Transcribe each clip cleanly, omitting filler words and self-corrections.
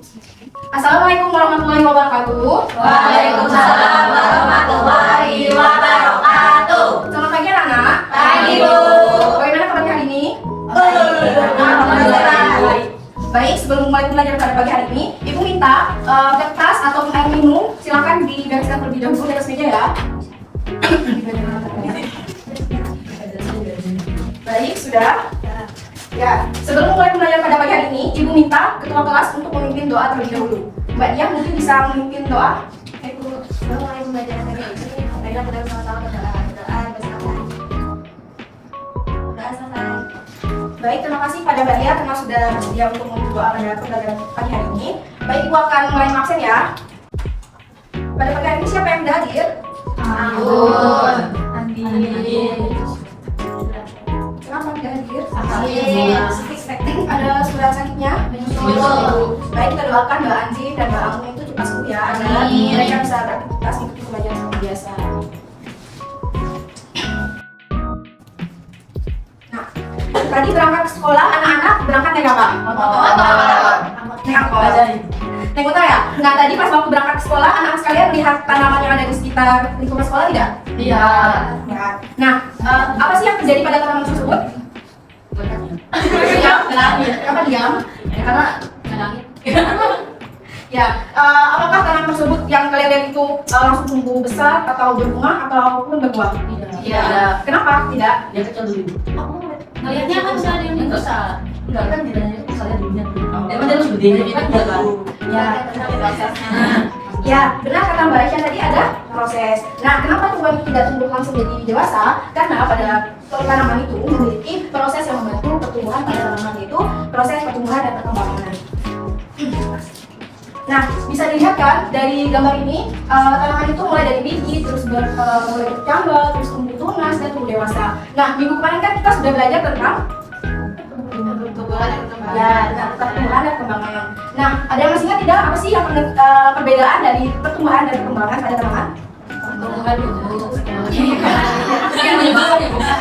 Assalamualaikum warahmatullahi wabarakatuh. Waalaikumsalam warahmatullahi wabarakatuh. Selamat pagi anak-anak. Pagi, Bu. Bagaimana kabarnya hari ini? Alhamdulillah. Baik, sebelum mulai belajar pada pagi hari ini, Ibu minta kertas atau air minum silakan dibereskan terlebih dahulu di atas meja ya. Baik, sudah. Ya, sebelum mulai belajar pada pagi hari ini, Ibu minta ketua kelas untuk memimpin doa terlebih dahulu. Mbak Dia mungkin bisa memimpin doa. Ibu, sebelum mulai pembelajaran pagi ini, marilah kita sama-sama berdoa bersama. Doa selesai. Baik, terima kasih pada Mbak Dia karena sudah bersedia untuk memimpin doa pada pembelajaran pagi hari ini. Baik, Ibu akan mulai absen ya. Pada pagi hari ini siapa yang sudah hadir? Ampun. Andi. Kenapa tidak hadir? Ada surat sakitnya? Baik, kita doakan Mbak Anji dan Mbak Amun itu cepat sembuh ya, agar mereka bisa beraktivitas mengikuti pembelajaran seperti biasa. Nah, tadi berangkat ke sekolah, anak-anak berangkat naik apa? Naik angkot. Naik motor ya? Nah, tadi pas waktu berangkat ke sekolah, anak-anak sekalian lihat tanaman yang ada di sekitar lingkungan sekolah tidak? Iya. Lihat. Nah, apa sih yang terjadi pada tanaman tersebut? Apa diam? Karena langit. Ya, apakah tanaman tersebut yang kalian lihat itu langsung tumbuh besar atau berbunga ataupun berbuah? Iya. Kenapa tidak? Yang kecil dulu. Ngelihatnya kan bisa ada yang besar. Enggak kan ditanya itu misalnya dulunya dulu. Emang dia harus gedenya kan enggak kan? Ya, prosesnya. ya benar kata Mbak Aisyah tadi ada proses. Nah, kenapa tumbuhan itu tidak tumbuh langsung jadi dewasa? Karena pada tanaman itu memiliki proses yang membantu pertumbuhan pada tanaman, yaitu proses pertumbuhan dan perkembangan. Nah, bisa dilihat kan dari gambar ini, tanaman itu mulai dari biji, terus mulai bercambang, terus tumbuh tunas dan tumbuh dewasa. Nah, minggu kemarin kan kita sudah belajar tentang Pertumbuhan dan perkembangan. ya, tentang pertumbuhan dan perkembangan. Nah, ada yang masih ingat tidak apa sih yang perbedaan dari pertumbuhan dan perkembangan pada tanaman? Pertumbuhan dulu.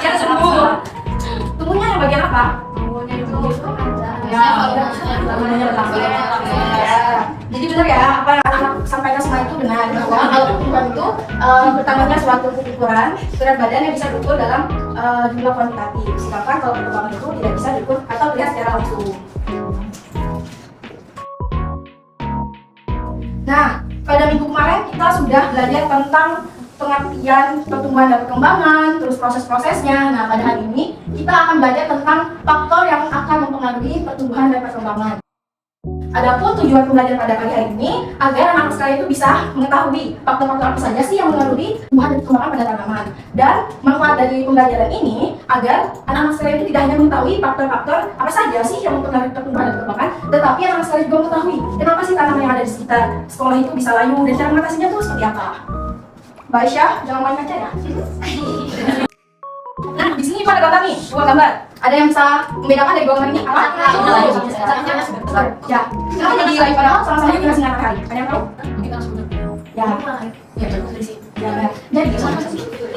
Yang sembuh. Tumbuhnya yang bagian apa? Tumbuhnya itu Ya, jadi benar ya, apa yang anak sampaikan semua itu benar, bahwa kalau pertumbuhan itu bertambahnya suatu ukuran berat badan yang bisa diukur dalam jumlah kuantitatif. Sedangkan kalau perkembangan itu tidak bisa diukur atau dilihat secara langsung. Nah, pada minggu kemarin kita sudah belajar tentang pengertian pertumbuhan dan perkembangan, terus proses-prosesnya. Nah, pada hari ini kita akan belajar tentang faktor yang akan mempengaruhi pertumbuhan dan perkembangan. Adapun tujuan pembelajaran pada pagi hari ini agar anak-anak sekalian itu bisa mengetahui faktor-faktor apa saja sih yang mengaruhi pertumbuhan dan perkembangan pada tanaman. Dan manfaat dari pembelajaran ini agar anak-anak sekalian itu tidak hanya mengetahui faktor-faktor apa saja sih yang mempengaruhi pertumbuhan dan perkembangan, tetapi anak-anak sekalian juga mengetahui kenapa sih tanaman yang ada di sekitar sekolah itu bisa layu dan cara mengatasinya itu seperti apa. Mbak Aisyah, jangan main kaca ya. Nah, di sini pada gambar nih, dua gambar. Ada yang bisa membedakan dari dua gambar ini apa? Ya, kenapa jadi layu padahal sama-sama kita sinar matahari? Ada yang tahu? Ya, ya,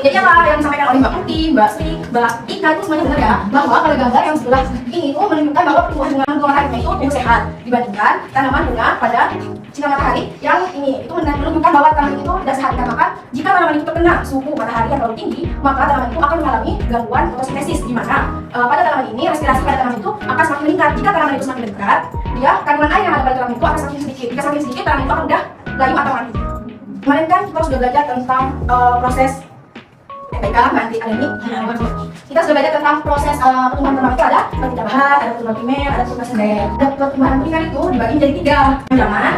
jadi apa yang disampaikan oleh Mbak Putih, Mbak Sri, Mbak Ika itu semuanya benar ya, bahwa pada gambar yang sebelah ini itu menunjukkan bahwa pertumbuhan bunga matahari itu lebih sehat dibandingkan tanaman bunga pada sinar matahari yang ini. Itu menunjukkan bahwa tanaman itu tidak sehat dikarenakan jika tanaman itu terkena suhu matahari yang terlalu tinggi, maka tanaman itu akan mengalami gangguan fotosintesis, di mana pada tanaman ini respirasi pada tanaman itu akan semakin meningkat. Jika tanaman itu semakin dekat, dia kandungan air yang ada pada tanaman itu akan semakin sedikit. Jika semakin sedikit, tanaman itu akan mudah layu atau mati. Kemarin kan kita sudah belajar tentang proses baiklah nanti ada ini. Kita sudah belajar tentang proses pertumbuhan tanaman itu ada pertimbangan, ada pertumbuhan primer, ada pertumbuhan sekunder. Dan pertumbuhan primer itu dibagi menjadi tiga, penjaman,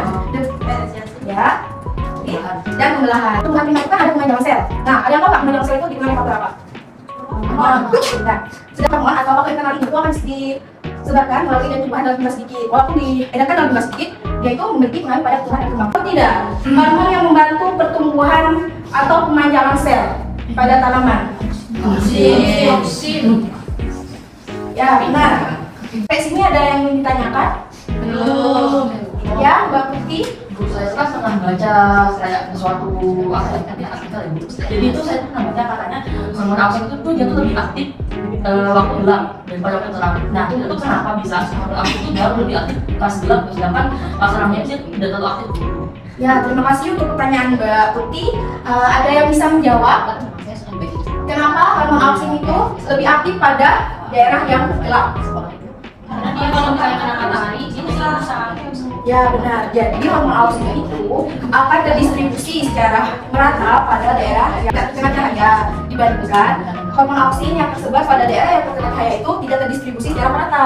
ya, dan pembelahan. Pertumbuhan primer itu kan ada pengenjangan sel. Nah, ada yang tahu nggak pengenjangan sel itu digunakan faktor apa? Nah, sedangkan hormon atau faktor internal itu akan disebarkan melalui dan tumbuhan dalam jumlah sedikit. Walaupun diedarkan dalam jumlah sedikit, dia itu memiliki pengaruh pada pertumbuhan dan perkembangan. Tidak, hormon yang membantu pertumbuhan atau pemanjangan sel pada tanaman. Oksin. Ya, benar. Sampai sini ada yang ingin ditanyakan? Belum. Ya, Mbak Putih. Bu, saya kan pernah baca kayak sesuatu artikel ya Bu. Jadi itu saya pernah baca katanya hormon ausin itu tuh dia tuh lebih aktif waktu gelap daripada waktu terang. Nah itu kenapa bisa waktu aktif itu baru lebih aktif pas gelap, sedangkan pas terangnya sih udah terlalu aktif. Ya, terima kasih untuk pertanyaan Mbak Putih. Ada yang bisa menjawab? Kenapa hormon auksin itu lebih aktif pada daerah yang gelap? Karena dia kalau misalnya kena matahari, dia susah. Ya benar. Jadi hormon auksin itu akan terdistribusi secara merata pada daerah yang terkena cahaya, dibandingkan hormon auksin yang tersebar pada daerah yang terkena cahaya itu tidak terdistribusi secara merata.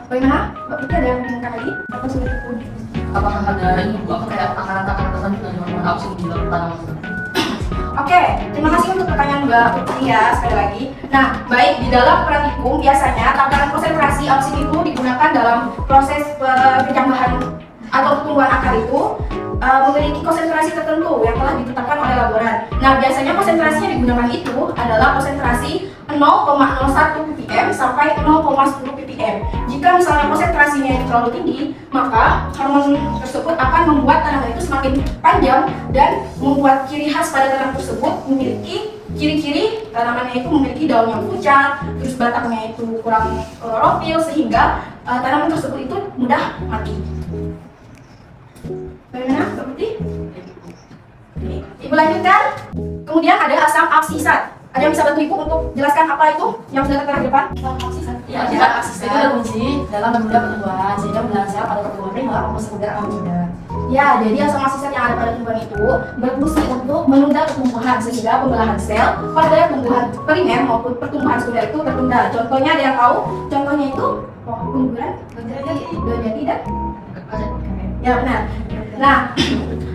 Bagaimana? Mbak Putih ada yang menginginkan lagi? Apa sudah cukup? Apakah ada ini apa kayak takaran-takaran tertentu dari hormon auksin di dalam tanaman? Oke, terima kasih untuk pertanyaan Mbak Putri ya sekali lagi. Nah, baik di dalam praktikum biasanya takaran konsentrasi auksin itu digunakan dalam proses penjambahan atau pertumbuhan akar itu memiliki konsentrasi tertentu yang telah ditetapkan oleh laboran. Nah, biasanya konsentrasi yang digunakan itu adalah konsentrasi 0,01 ppm sampai 0,10 ppm. Jika misalnya konsentrasinya itu terlalu tinggi, maka hormon tersebut akan membuat tanaman itu semakin panjang dan membuat ciri khas pada tanaman tersebut memiliki ciri-ciri tanamannya itu memiliki daun yang pucat, terus batangnya itu kurang klorofil sehingga tanaman tersebut itu mudah mati. Bagaimana, Mbak Putih? Ibu lanjutkan. Kemudian ada asam absisat. Ada yang bisa bantu Ibu untuk jelaskan apa itu yang sudah tertera di depan? Absisat. Ya, absisat itu adalah kunci dalam menunda pertumbuhan sehingga menyerang sel pada pertumbuhan prima komposisi sekunder akan menunda. Ya, jadi asam absisat yang ada pada tumbuhan itu berfungsi untuk menunda pertumbuhan sehingga pembelahan sel pada tumbuhan primer maupun pertumbuhan sekunder itu tertunda. Contohnya ada yang tahu? Contohnya itu pengguguran, daun jati dan ya benar. Nah,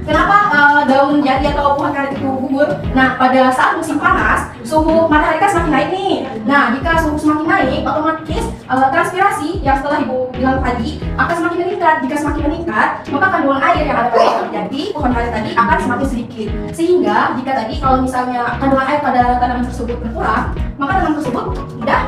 kenapa daun jati atau pohon karet itu gugur? Nah, pada saat musim panas, suhu matahari kan semakin naik nih. Nah, jika suhu semakin naik, otomatis transpirasi yang setelah Ibu bilang tadi akan semakin meningkat. Jika semakin meningkat, maka kandungan air yang ada pada pohon karet tadi akan semakin sedikit. Sehingga jika tadi kalau misalnya kandungan air pada tanaman tersebut berkurang, maka tanaman tersebut mudah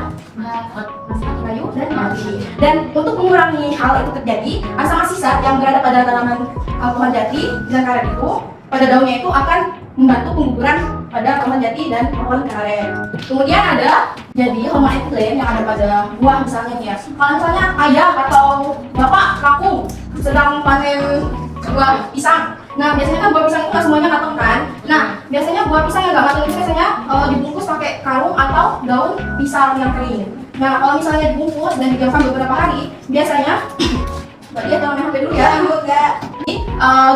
semakin layu dan mati. Dan untuk mengurangi hal itu terjadi, asam absisat yang berada pada tanaman pohon jati dan karet itu pada daunnya itu akan membantu pengguguran pada pohon jati dan pohon karet. Kemudian ada jadi hormon etilen yang ada pada buah misalnya nih ya. Kalau misalnya ayah atau bapak laku sedang panen buah pisang. Nah, biasanya kan buah pisang itu nggak semuanya matang kan? Nah, biasanya buah pisang yang nggak matang itu biasanya dibungkus pakai karung atau daun pisang yang kering. Nah, kalau misalnya dibungkus dan didiamkan beberapa hari, biasanya Mbak Dia jangan main HP dulu ya. Jadi,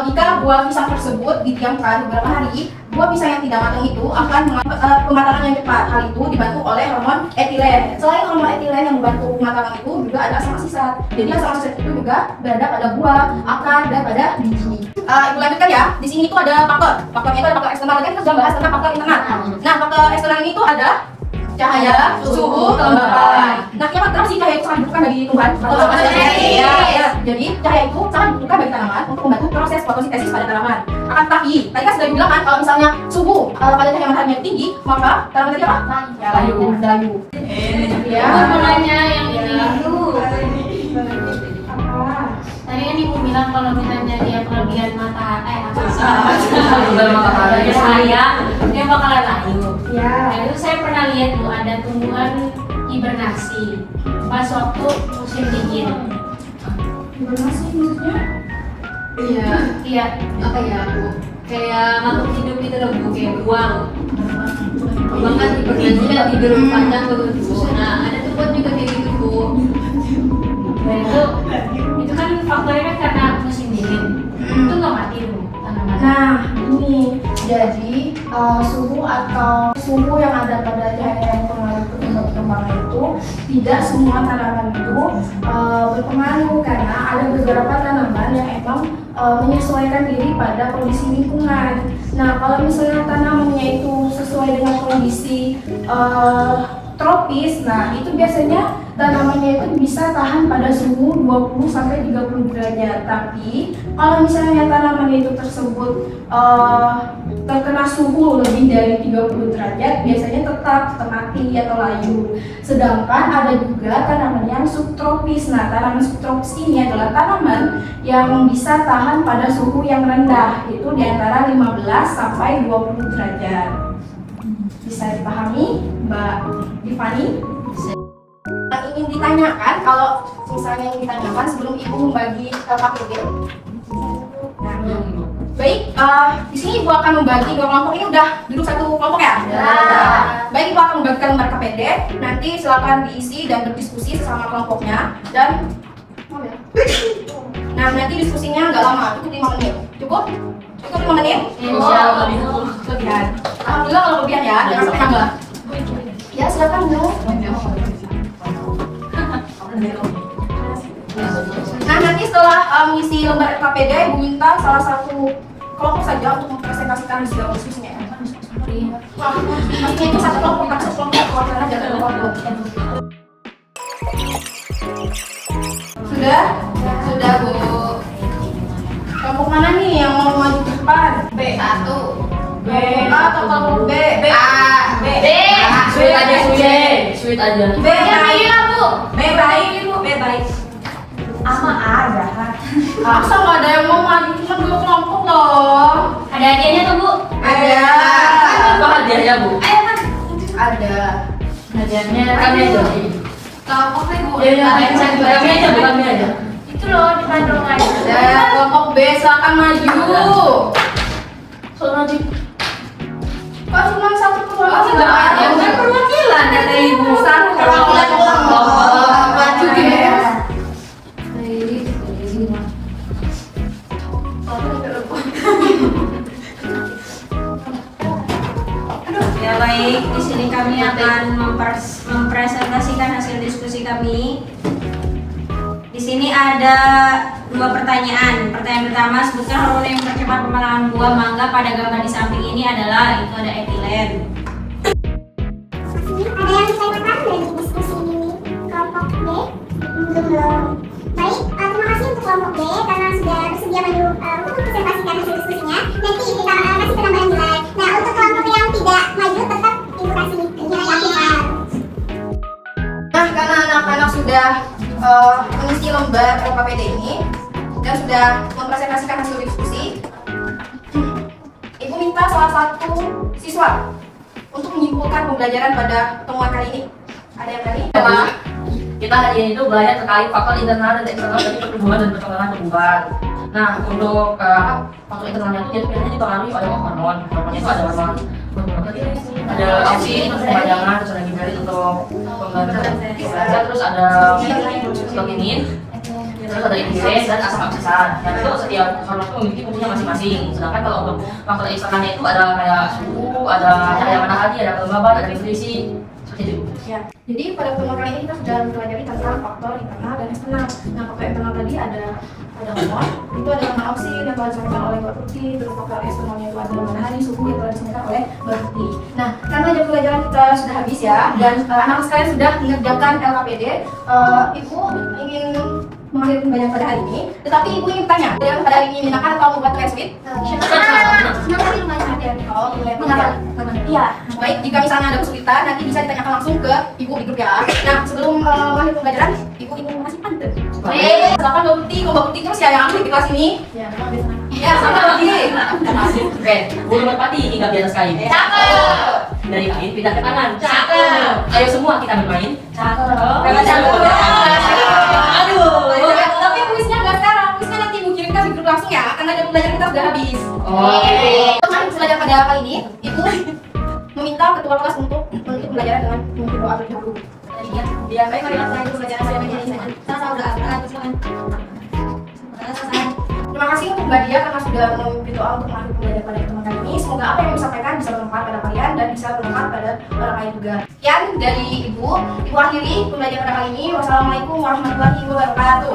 jika buah pisang tersebut didiamkan beberapa hari, buah pisang yang tidak matang itu akan mengalami pematangan yang cepat. Hal itu dibantu oleh hormon etilen. Selain hormon etilen yang membantu pematangan itu, juga ada asam absisat. Jadi asam absisat itu juga berada pada buah, akar, dan pada biji. Ibu lanjutkan ya. Di sini itu ada faktor. Faktornya itu ada faktor eksternal. Tadi kan kita sudah bahas tentang faktor internal. Nah, faktor eksternal ini itu ada cahaya, suhu, kelembapan. Nah, kenapa sih cahaya itu sangat dibutuhkan bagi tumbuhan? Ya. Jadi cahaya itu sangat dibutuhkan bagi tanaman untuk membantu proses fotosintesis pada tanaman. Akan tetapi, tadi kan sudah dibilang kan kalau misalnya suhu pada cahaya matahari tinggi, maka tanaman tadi apa? Ya, layu. Ya. Mulanya yang ini itu. Tadi kan Ibu bilang kalau misalnya dia kelebihan matahari, cahaya, dia bakalan layu. Ya. Nah, itu saya pernah lihat tuh ada tumbuhan hibernasi pas waktu musim dingin. Hibernasi maksudnya? Iya. Apa ya Bu? Kayak makhluk hidup gitu loh Bu, kayak buang. Buang kan hibernasi kan tidur panjang begitu. Nah ada tumbuhan juga kayak gitu Bu. Nah itu kan faktornya kan karena musim dingin. Itu nggak mati tuh tanaman. Nah, ini jadi suhu yang ada pada cahaya yang mempengaruhi perkembangan itu tidak semua tanaman itu berpengaruh karena ada beberapa tanaman yang emang menyesuaikan diri pada kondisi lingkungan. Nah, kalau misalnya tanamannya itu sesuai dengan kondisi tropis, nah itu biasanya tanamannya itu bisa tahan pada suhu 20-30 derajat. Tapi kalau misalnya tanamannya itu tersebut terkena suhu lebih dari 30 derajat, biasanya tetap mati atau layu. Sedangkan ada juga tanaman yang subtropis. Nah, tanaman subtropis ini adalah tanaman yang bisa tahan pada suhu yang rendah, itu di antara 15 sampai 20 derajat. Bisa bisa dipahami, Mbak Tiffany? Yang ingin ditanyakan, kalau misalnya yang ditanyakan sebelum Ibu membagi LKPD. Nah, baik, di sini Ibu akan membagi dua kelompok. Ini udah duduk satu kelompok ya? Ya. Baik, Ibu akan membagikan lembar KPD. Nanti silakan diisi dan berdiskusi sesama kelompoknya. Dan nah, nanti diskusinya nggak lama, cukup 5 menit. Cukup? Cukup 5 menit? Insya Allah Kelebihan. Alhamdulillah kalau kelebihan ya, jangan sampai nambah. Ya, silakan Bu. Nah, nanti setelah mengisi lembar KPD, Ibu minta salah satu kelompok saja untuk mempresentasikan hasil diskusinya. Maksudnya itu satu kelompok, tapi satu kelompok, karena jangan dua kelompok. Sudah? Sudah, Bu. Kelompok mana nih yang mau maju ke depan? B1. B atau kelompok B? B. A. B. B. Sweet aja, sweet aja. B baik. Bu. B baik, Bu. B baik. Ama aja. Masa nggak ada yang mau maju, cuma 2 kelompok loh. Ada hadiahnya tuh, Bu? Ada. Apa hadiahnya, Bu? Ayo, Mas. Ada. Hadiahnya kami aja. Kelompok B, Bu. Kami aja, Bu, kami aja. Itu loh di Bandung aja. Ada kelompok B, silakan maju. Soalnya Kok cuma satu kelompok? Nggak ada. Bukan perwakilan kata Ibu. Satu perwakilan kelompok. Maju guys. Ya baik, di sini kami akan mempresentasikan hasil diskusi kami. Di sini ada 2 pertanyaan. Pertanyaan pertama, sebutkan hormon yang mempercepat pematangan buah mangga pada gambar di samping ini adalah itu ada etilen. Ada yang ditanyakan dari diskusi kelompok B? Belum. Baik, terima kasih untuk kelompok B karena sudah bersedia maju untuk mempresentasikan hasil diskusinya. Nanti kita kasih penambahan nilai. Nah, untuk kelompok yang tidak maju tetap ibu kasih nilai aktifan. Nah, karena anak-anak sudah mengisi lembar LKPD ini dan sudah mempresentasikan hasil diskusi, Ibu minta salah satu siswa untuk menyimpulkan pembelajaran pada pertemuan kali ini. Ada yang berani? kita hari ini itu belajar terkait faktor internal dan eksternal dari pertumbuhan dan perkembangan tumbuhan. Nah, untuk faktor internalnya itu dia biasanya dipengaruhi oleh hormon. Hormonnya itu ada hormon ada oksi untuk pemajangan, terus ada gibelit untuk pembantu, terus ada stominin, terus ada insulin dan asam aksesan. Nah, itu setiap hormon itu memiliki fungsinya masing-masing. Sedangkan kalau untuk faktor eksternalnya itu ada kayak suhu, ada cahaya matahari, ada kelembaban, ada nutrisi, seperti itu. Ya, jadi pada pertemuan kali ini kita sudah mempelajari tentang faktor internal dan eksternal. Nah, faktor internal tadi ada hormon, itu ada lemak oksid yang telah disampaikan oleh Mbak Putih, terus faktor eksternalnya itu ada matahari, suhu yang telah disampaikan oleh Mbak Putih. Nah, karena jam pelajaran kita sudah habis ya, dan anak sekalian sudah mengerjakan LKPD, Ibu ingin mengakhiri pembelajaran pada hari ini, tetapi Ibu ingin bertanya, yang pada hari ini menyenangkan atau membuat kalian sulit? Kenapa sih lumayan ada? Oh, boleh. Iya. Baik, jika misalnya ada kesulitan, nanti bisa ditanyakan langsung ke Ibu di grup ya. Nah, sebelum mengakhiri pembelajaran, Ibu ingin mengasih pantun. Silakan Mbak Putih, kok Mbak Putih terus ya yang ambil di kelas ini? Ya, ya sama lagi. Oke, bulu merpati hingga di atas kain. Cakep. Dari kain pindah ke tangan. Cakep. Ayo semua kita bermain. Cakep. Aduh. Tapi kuisnya nggak sekarang, kuisnya nanti Ibu kirimkan di grup langsung ya, karena jam pelajaran kita sudah habis. Kemarin pelajaran pada kali ini, Ibu meminta ketua kelas untuk menutup pembelajaran dengan mungkin doa terlebih dahulu. Ya, baik, mari kita lanjut pelajaran pada hari ini. Terima kasih untuk Mbak Dia karena sudah memimpin doa untuk mengakhiri pembelajaran pada pertemuan kali ini. Semoga apa yang Ibu sampaikan bisa bermanfaat pada kalian dan bisa bermanfaat pada orang lain juga. Sekian dari Ibu. Ibu akhiri pembelajaran pada kali ini. Wassalamualaikum warahmatullahi wabarakatuh.